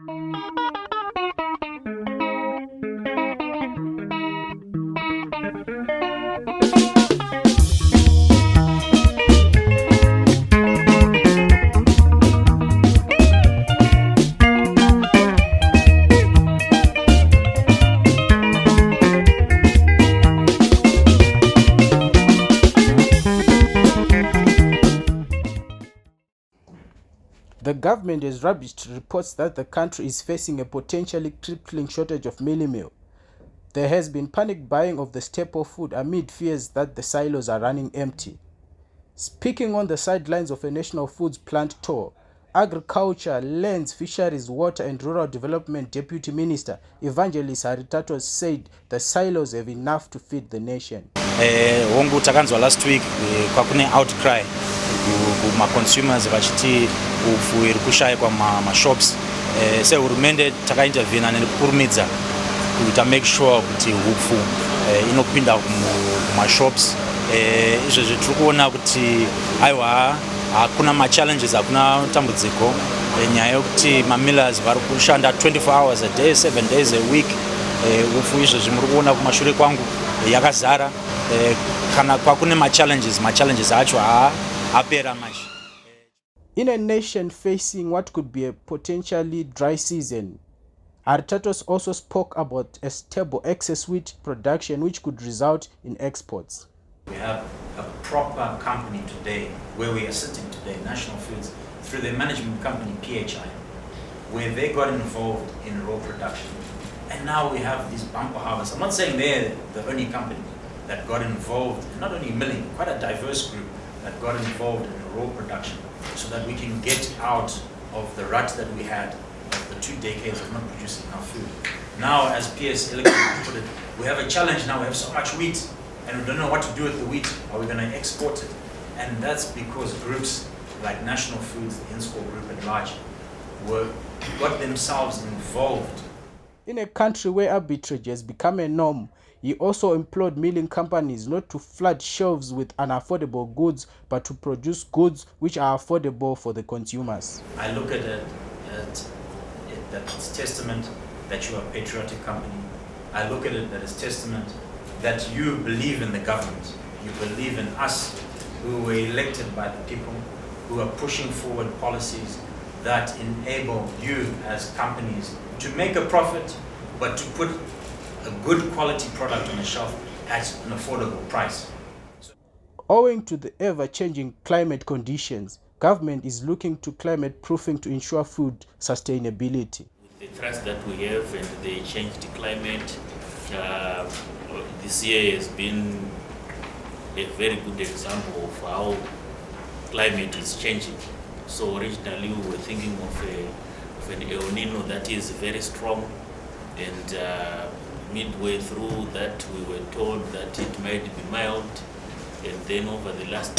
The government has rubbished reports that the country is facing a potentially crippling shortage of mealie meal. There has been panic buying of the staple food amid fears that the silos are running empty. Speaking on the sidelines of a national foods plant tour, Agriculture, Lands, Fisheries, Water and Rural Development Deputy Minister Evangelist Haritatos said the silos have enough to feed the nation. Hongu takanzwa last week kwakune outcry kuma consumers vachiti ufu iri kushaya kwa shops. Hurumende takaintervene nekukurumidza kuita make sure kuti ufu inopinda kuma shops. Izvezvi tiri kuona kuti aiwa hakuna challenges, hakuna tambudziko nyaya yokuti millers vari kushanda 24 hours a day 7 days a week. Ufu izvezvi muri kuona kumashure kwangu yakazara. Kana kwakune challenges acho apera manje. In a nation facing what could be a potentially dry season, Haritatos also spoke about a stable excess wheat production which could result in exports. We have a proper company today where we are sitting today, National Foods, through their management company PHI, where they got involved in raw production. And now we have these bumper harvests. I'm not saying they're the only company that got involved, not only milling, quite a diverse group that got involved in raw production so that we can get out of the rut that we had of the 2 decades of not producing enough food. Now, as PS eloquently put it, we have a challenge now. We have so much wheat and we don't know what to do with the wheat. Are we going to export it? And that's because groups like National Foods, the INSCOR group at large, got themselves involved. In a country where arbitrage has become a norm, he also implored milling companies not to flood shelves with unaffordable goods, but to produce goods which are affordable for the consumers. I look at it that it's testament that you are a patriotic company. I look at it that it's testament that you believe in the government. You believe in us who were elected by the people, who are pushing forward policies that enable you as companies to make a profit, but to put a good quality product on the shelf at an affordable price. Owing to the ever-changing climate conditions, government is looking to climate proofing to ensure food sustainability. With the threats that we have and the changed climate, this year has been a very good example of how climate is changing. So originally we were thinking of an El Nino that is very strong, and midway through that we were told that it might be mild, and then over the last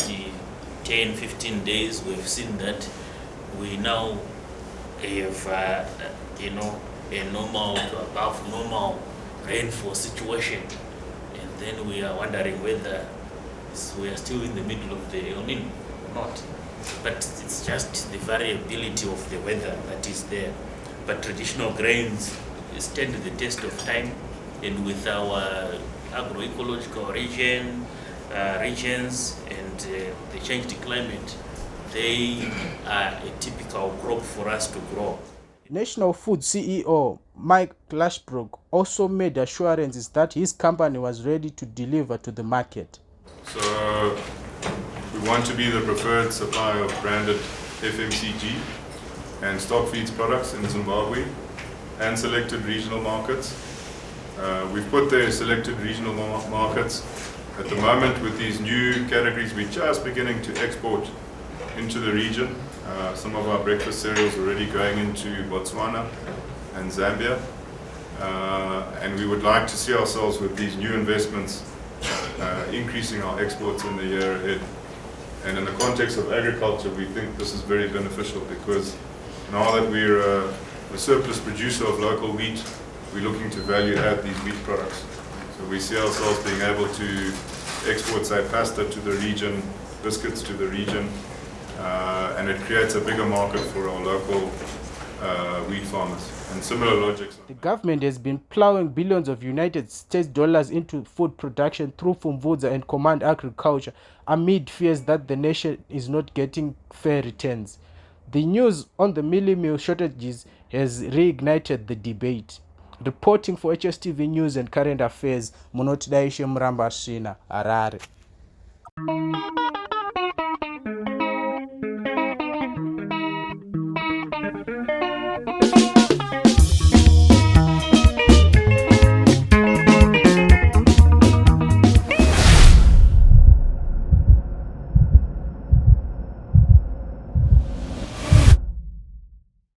10-15 days we've seen that we now have a normal to above normal rainfall situation, and then we are wondering whether we are still in the middle of the El Nino or not. But it's just the variability of the weather that is there. But traditional grains stand the test of time, and with our agroecological regions and the changed climate, they are a typical crop for us to grow. National Food CEO Mike Lashbrook also made assurances that his company was ready to deliver to the market. So we want to be the preferred supplier of branded FMCG and stock feeds products in Zimbabwe and selected regional markets. We've put there selected regional markets. At the moment, with these new categories, we're just beginning to export into the region. Some of our breakfast cereals already going into Botswana and Zambia. And we would like to see ourselves with these new investments increasing our exports in the year ahead. And in the context of agriculture, we think this is very beneficial because now that we're a surplus producer of local wheat, we're looking to value add these wheat products. So we see ourselves being able to export, say, pasta to the region, biscuits to the region, and it creates a bigger market for our local wheat farmers, and similar logics. The government has been plowing billions of United States dollars into food production through Fumvudza and Command Agriculture amid fears that the nation is not getting fair returns. The news on the mealie meal shortages has reignited the debate. Reporting for HSTV News and Current Affairs, Munotidaishe Muramba Shina, Harare.